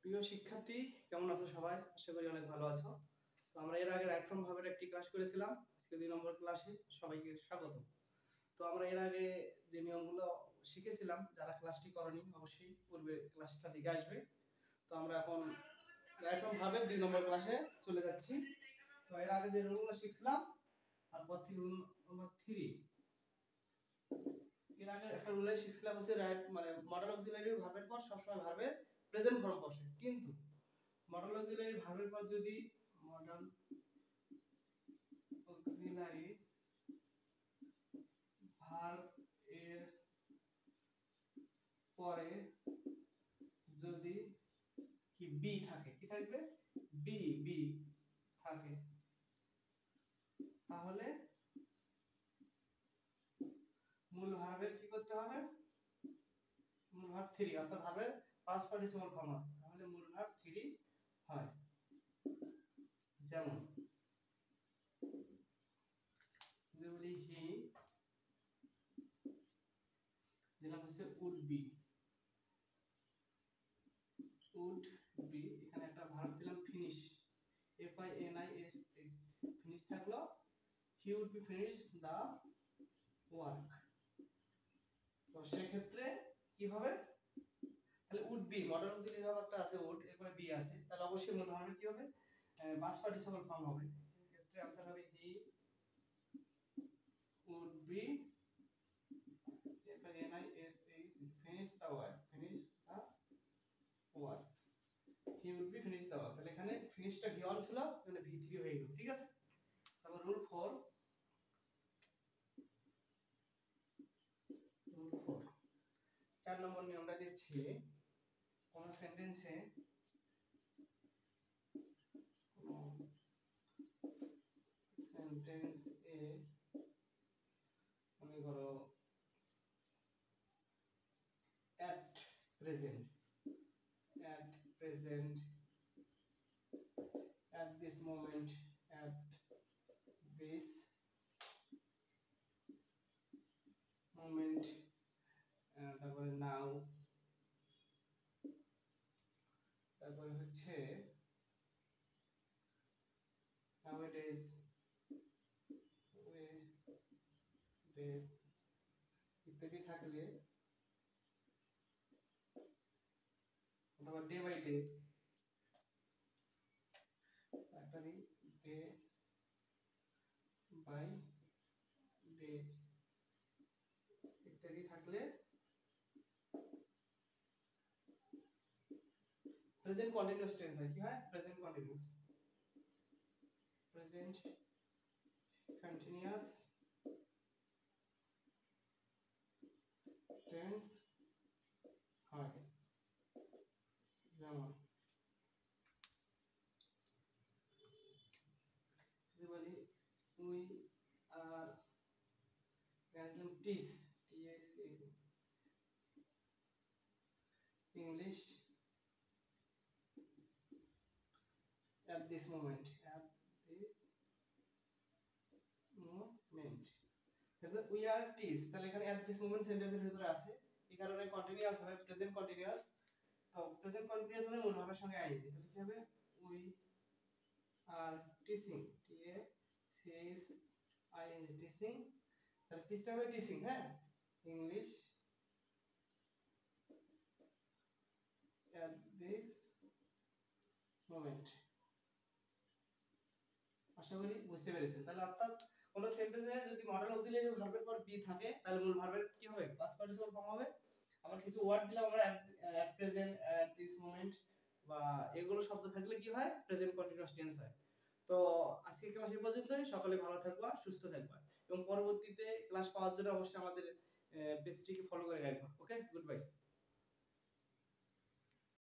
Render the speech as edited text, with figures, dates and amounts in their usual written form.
প্রিয় শিক্ষার্থী, কেমন আছো সবাই? আশা করি অনেক ভালো আছো। তো আমরা এর আগে রাইট ফ্রম ভার্বের একটি ক্লাস করেছিলাম। আজকে 2 নম্বর ক্লাসে সবাইকে স্বাগত। তো আমরা এর আগে যে নিয়মগুলো শিখেছিলাম, যারা ক্লাসটি করনি অবশ্যই পূর্বে ক্লাসটা দেখে আসবে। তো আমরা এখন রাইট ফ্রম ভার্বের 2 নম্বর ক্লাসে চলে যাচ্ছি। তো এর আগে যে রুলগুলো শিখছিলাম, তারপর রুল নম্বর 3। এর আগে একটা রুলে শিখছিলাম হচ্ছে রাইট মানে মডেল অক্সিলারি ভার্বের পর সবসময় ভার্বের প্রেজেন্ট ফর্ম বসে। কিন্তু মডেল অক্সিলারি ভার্বের পর যদি মডেল অক্সিলারি ভার্ব এর পরে যদি কি বি থাকে, কি থাকবে? বি বি থাকে, তাহলে মূল ভার্বের কি করতে হবে? মূল ভার্ব 3 অর্থাৎ ভার্বের পাস্ট পার্টিসিপল ফর্ম, তাহলে মূল ভার্ব 3 হয়। যেমন যদি হি দিলাম হচ্ছে উড বি, এখানে একটা ভার্ব দিলাম finish, F I N I S H, finish থাকলো। He would be finish the work. তো সেই ক্ষেত্রে কি হবে? তাহলে would be modal auxiliary verb একটা আছে উড, এরপরে বি আছে, তাহলে অবশ্যই মূল ভার্বে কি হবে? পাস্ট পার্টিসিপল ফর্ম হবে। এই ক্ষেত্রে आंसर হবে he would be F I N I S H finish the work, finish the work, he would be finish the work. তাহলে এখানে ফিনিশটা ভি ওয়ান ছিল, মানে ভি থ্রি হয়ে গেল। ঠিক আছে। তারপর রুল 4, রুল 4 4 নম্বর নিয়মটা দিচ্ছি, কোন সেন্টেন্সে এ মনে করো at present at this moment, at this moment, তারপরে নাও, তারপরে হচ্ছে nowadays, days ইত্যাদি থাকলে, অথবা ডে বাই ডে, একটা দিন ডে বাই ডে ইত্যাদি থাকলে প্রেজেন্ট কন্টিনিউয়াস টেন্স হয়। কি হয়? Present continuous, present continuous tense হয়। যেমন বলি উই আর টিচ, টিএস English at this moment, at this moment, তাহলে উই আর টিচ, তাহলে এখানে at this moment সেন্টেন্সের ভিতরে আছে, এই কারণে কন্টিনিউয়াস হবে, প্রেজেন্ট কন্টিনিউয়াস। তো প্রেজেন্ট কন্টিনিউয়াস মানে মূল ভার্বের সঙ্গে আইএনজি, তাহলে কি হবে? We are teaching, T A C H I N G, teaching, তাহলে টিচটা হবে টিচিং, হ্যাঁ, ইংলিশ at this moment। আশা করি বুঝতে পেরেছেন। তাহলে অর্থাৎ কোন সেন্টেন্সে যদি মডেল অক্সিলারি ভার্বের পর বি থাকে, তাহলে মূল ভার্বের কি হবে? পাস্ট পার্টিসিপল ফর্ম হবে। আবার কিছু ওয়ার্ড দিলাম আমরা at present, at this moment, বা এগুলো শব্দ থাকলে কি হয়? প্রেজেন্ট কন্টিনিউয়াস টেন্স হয়। তো আজকের ক্লাস এই পর্যন্তই। সকলে ভালো থাকবা, সুস্থ থাকবা, এবং পরবর্তীতে ক্লাস পাওয়ার জন্য অবশ্যই আমাদের পেজটিকে ফলো করে রাখবা। ওকে, গুড বাই।